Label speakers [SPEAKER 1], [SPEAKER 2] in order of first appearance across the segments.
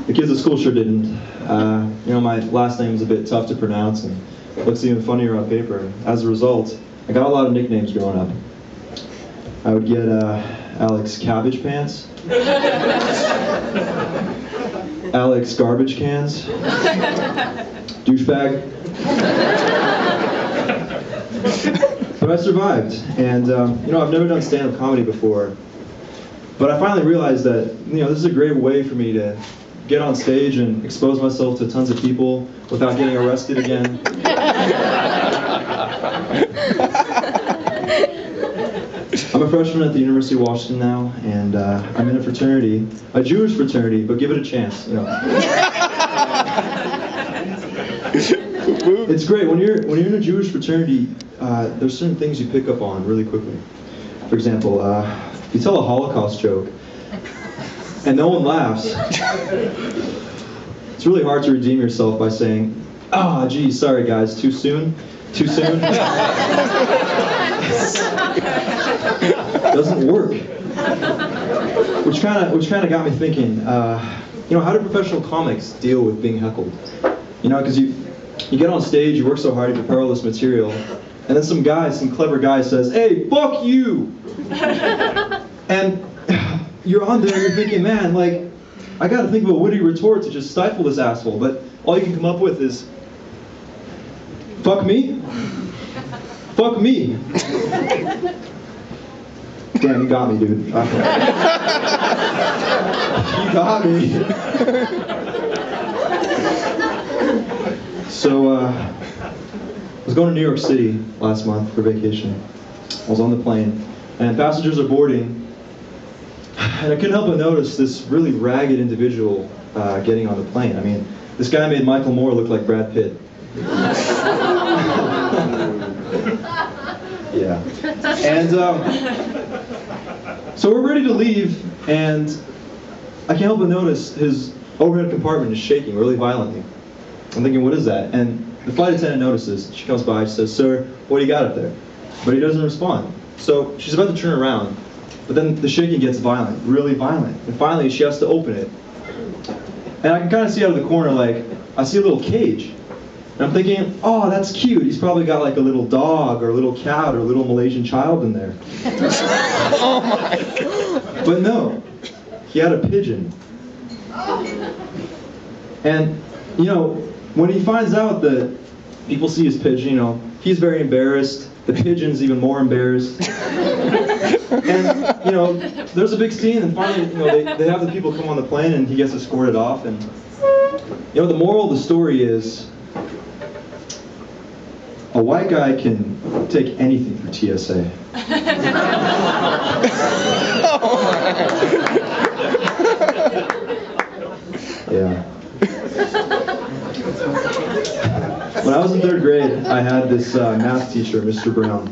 [SPEAKER 1] The kids at school sure didn't. You know, my last name is a bit tough to pronounce and looks even funnier on paper. As a result, I got a lot of nicknames growing up. I would get Alex Cabbage Pants, Alex Garbage Cans, Douchebag. But I survived, and you know, I've never done stand-up comedy before, but I finally realized that, you know, this is a great way for me to get on stage and expose myself to tons of people without getting arrested again. I'm a freshman at the University of Washington now, and I'm in a fraternity, a Jewish fraternity, but give it a chance, you know. It's great when you're in a Jewish fraternity. There's certain things you pick up on really quickly. For example, if you tell a Holocaust joke and no one laughs, it's really hard to redeem yourself by saying, "Ah, geez, sorry guys, too soon, too soon." Doesn't work. Which kind of got me thinking. You know, how do professional comics deal with being heckled? You know, because you get on stage, you work so hard, you prepare all this material, and then some clever guy says, "Hey, fuck you!" And you're on there, you're thinking, man, like, I gotta think of a witty retort to just stifle this asshole, but all you can come up with is, "Fuck me? Fuck me." Damn, you got me, dude. Okay. You got me. So, I was going to New York City last month for vacation. I was on the plane, and passengers are boarding, and I couldn't help but notice this really ragged individual getting on the plane. I mean, this guy made Michael Moore look like Brad Pitt. Yeah. And so we're ready to leave, and I can't help but notice his overhead compartment is shaking really violently. I'm thinking, what is that? And the flight attendant notices. She comes by, she says, "Sir, what do you got up there?" But he doesn't respond. So she's about to turn around, but then the shaking gets violent, really violent. And finally, she has to open it. And I can kind of see out of the corner, like, I see a little cage. And I'm thinking, oh, that's cute. He's probably got like a little dog or a little cat or a little Malaysian child in there.
[SPEAKER 2] Oh my God.
[SPEAKER 1] But no, he had a pigeon. And, you know, when he finds out that people see his pigeon, you know, he's very embarrassed. The pigeon's even more embarrassed. And, you know, there's a big scene, and finally, you know, they have the people come on the plane, and he gets escorted off. And, you know, the moral of the story is, a white guy can take anything for TSA. Yeah. When I was in 3rd grade, I had this math teacher, Mr. Brown.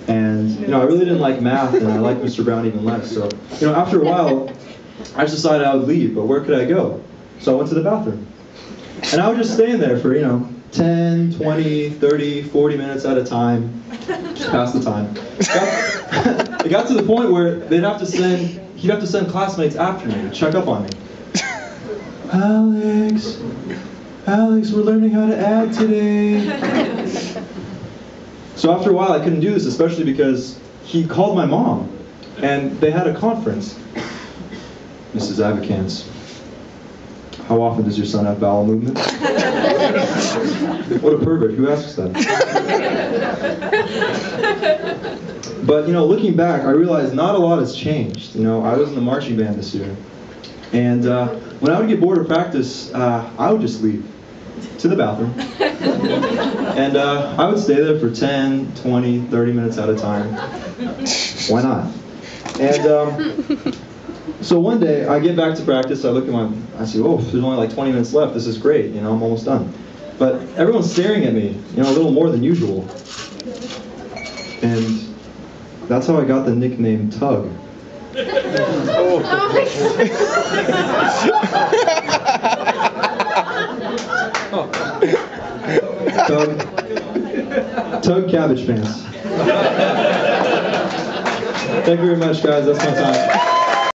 [SPEAKER 1] And, you know, I really didn't like math, and I liked Mr. Brown even less. So, you know, after a while, I just decided I would leave, but where could I go? So I went to the bathroom. And I would just stay in there for, you know, 10, 20, 30, 40 minutes at a time, just pass the time. It got to the point where he'd have to send classmates after me to check up on me. Alex, we're learning how to add today. So after a while I couldn't do this, especially because he called my mom, and they had a conference. "Mrs. Avakiantz, how often does your son have bowel movements?" What a pervert, who asks that? But, you know, looking back, I realized not a lot has changed. You know, I was in the marching band this year. And when I would get bored of practice, I would just leave to the bathroom. And I would stay there for 10, 20, 30 minutes at a time. Why not? And so one day, I get back to practice, I look at I say, oh, there's only like 20 minutes left, this is great, you know, I'm almost done. But everyone's staring at me, you know, a little more than usual. And that's how I got the nickname Tug. Tug Cabbage Pants. Thank you very much, guys, that's my time.